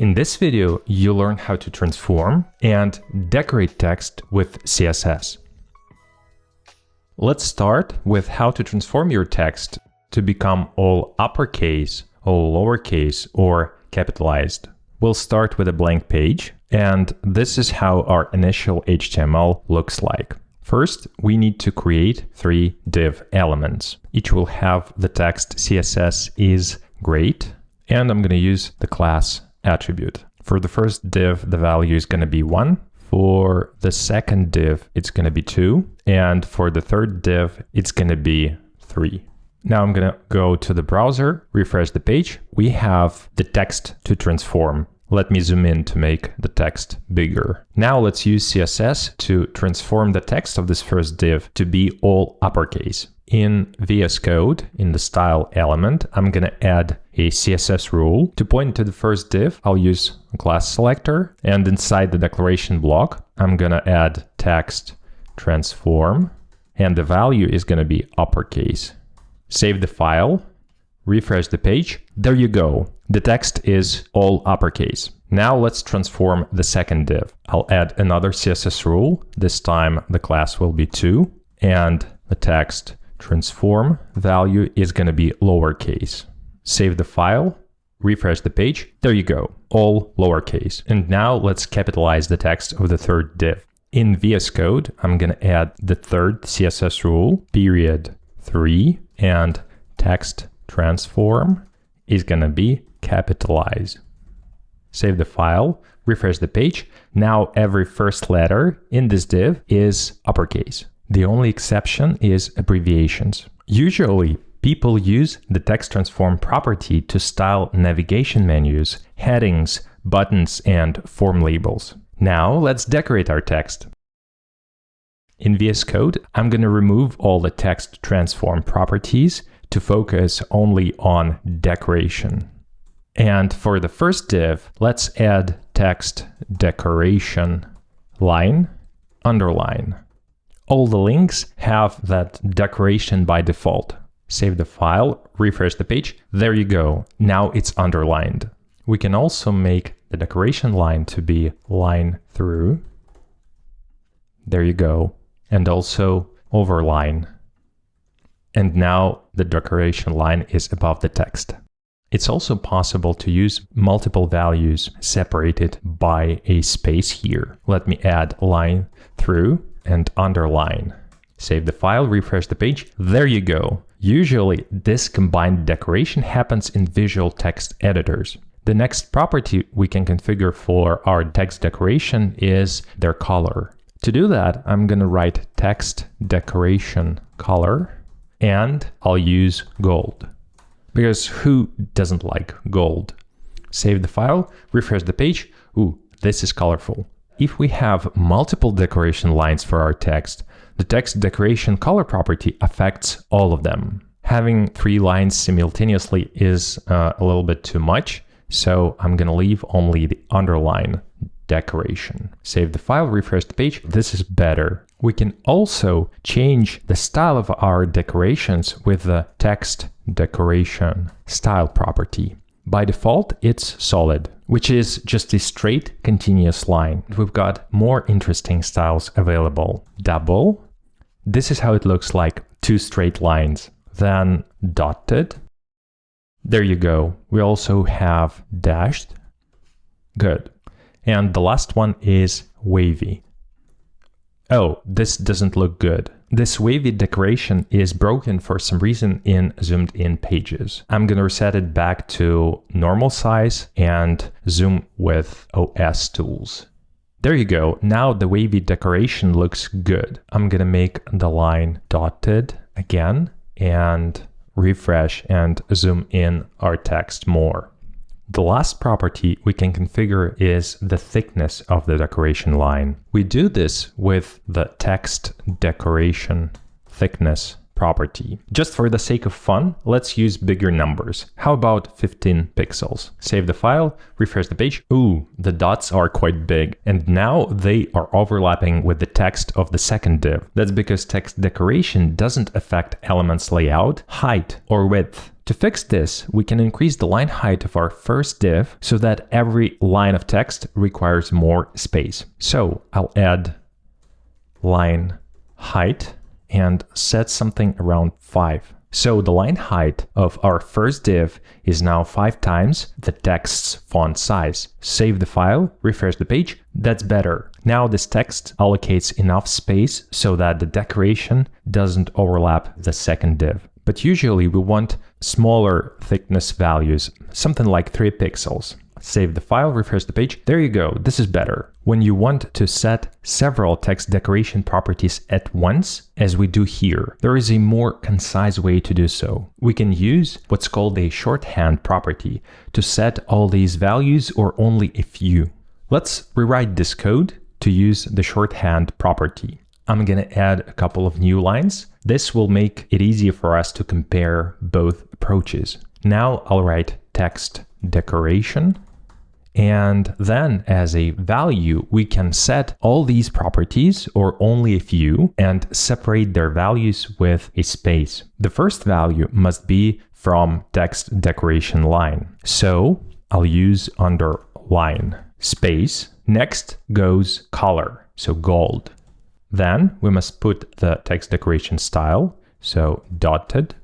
In this video, you'll learn how to transform and decorate text with CSS. Let's start with how to transform your text to become all uppercase, all lowercase, or capitalized. We'll start with a blank page, and this is how our initial HTML looks like. First, we need to create 3 div elements. Each will have the text CSS is great, and I'm going to use the class attribute. For the first div, the value is going to be 1. For the second div, it's going to be 2. And for the third div, it's going to be 3. Now I'm going to go to the browser, refresh the page. We have the text to transform. Let me zoom in to make the text bigger. Now let's use CSS to transform the text of this first div to be all uppercase. In VS Code, in the style element, I'm going to add a CSS rule. To point to the first div, I'll use a class selector, and inside the declaration block, I'm going to add text transform, and the value is going to be uppercase. Save the file, refresh the page. There you go. The text is all uppercase. Now let's transform the second div. I'll add another CSS rule. This time the class will be 2, and the text transform value is going to be lowercase. Save the file, refresh the page. There you go, all lowercase. And now let's capitalize the text of the third div. In VS Code, I'm going to add the third CSS rule, period 3, and text transform is going to be capitalized. Save the file, refresh the page. Now every first letter in this div is uppercase. The only exception is abbreviations. Usually, people use the text transform property to style navigation menus, headings, buttons, and form labels. Now let's decorate our text. In VS Code, I'm going to remove all the text transform properties to focus only on decoration. And for the first div, let's add text decoration line, underline. All the links have that decoration by default. Save the file, refresh the page. There you go. Now it's underlined. We can also make the decoration line to be line through. There you go. And also overline. And now the decoration line is above the text. It's also possible to use multiple values separated by a space here. Let me add line through and underline. Save the file, refresh the page. There you go. Usually, this combined decoration happens in visual text editors. The next property we can configure for our text decoration is their color. To do that, I'm going to write text decoration color, and I'll use gold. Because who doesn't like gold? Save the file, refresh the page. Ooh, this is colorful. If we have multiple decoration lines for our text, the text decoration color property affects all of them. Having 3 lines simultaneously is a little bit too much, so I'm going to leave only the underline decoration. Save the file, refresh the page. This is better. We can also change the style of our decorations with the text decoration style property. By default, it's solid, which is just a straight continuous line. We've got more interesting styles available. Double. This is how it looks like, 2 straight lines. Then dotted. There you go. We also have dashed. Good. And the last one is wavy. Oh, this doesn't look good. This wavy decoration is broken for some reason in zoomed in pages. I'm going to reset it back to normal size and zoom with OS tools. There you go. Now the wavy decoration looks good. I'm going to make the line dotted again and refresh and zoom in our text more. The last property we can configure is the thickness of the decoration line. We do this with the text decoration thickness property. Just for the sake of fun, let's use bigger numbers. How about 15 pixels? Save the file, refresh the page. Ooh, the dots are quite big. And now they are overlapping with the text of the second div. That's because text decoration doesn't affect elements layout, height, or width. To fix this, we can increase the line height of our first div so that every line of text requires more space. So I'll add line height and set something around 5. So the line height of our first div is now 5 times the text's font size. Save the file, refresh the page. That's better. Now this text allocates enough space so that the decoration doesn't overlap the second div. But usually we want smaller thickness values, something like 3 pixels. Save the file, refresh the page. There you go, this is better. When you want to set several text decoration properties at once, as we do here, there is a more concise way to do so. We can use what's called a shorthand property to set all these values or only a few. Let's rewrite this code to use the shorthand property. I'm gonna add a couple of new lines. This will make it easier for us to compare both approaches. Now I'll write text decoration. And then as a value, we can set all these properties or only a few and separate their values with a space. The first value must be from text decoration line. So I'll use underline space. Next goes color, so gold. Then we must put the text decoration style, so dotted.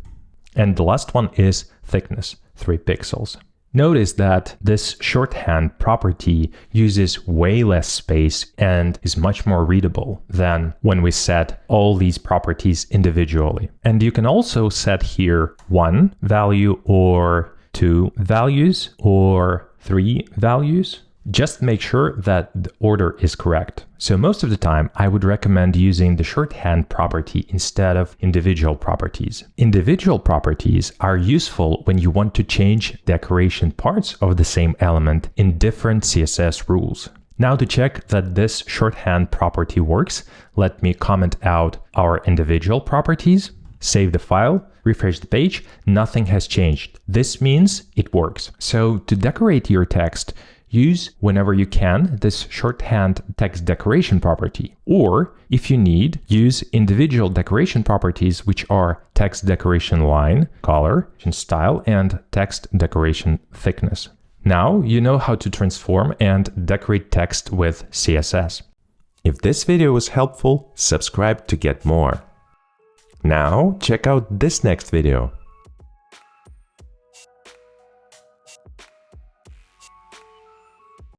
And the last one is thickness, 3 pixels. Notice that this shorthand property uses way less space and is much more readable than when we set all these properties individually. And you can also set here 1 value or 2 values or 3 values. Just make sure that the order is correct. So most of the time, I would recommend using the shorthand property instead of individual properties. Individual properties are useful when you want to change decoration parts of the same element in different CSS rules. Now to check that this shorthand property works, let me comment out our individual properties, save the file, refresh the page, nothing has changed. This means it works. So to decorate your text, use whenever you can this shorthand text decoration property, or if you need, use individual decoration properties, which are text decoration line, color, style, and text decoration thickness. Now you know how to transform and decorate text with CSS. If this video was helpful, subscribe to get more. Now check out this next video.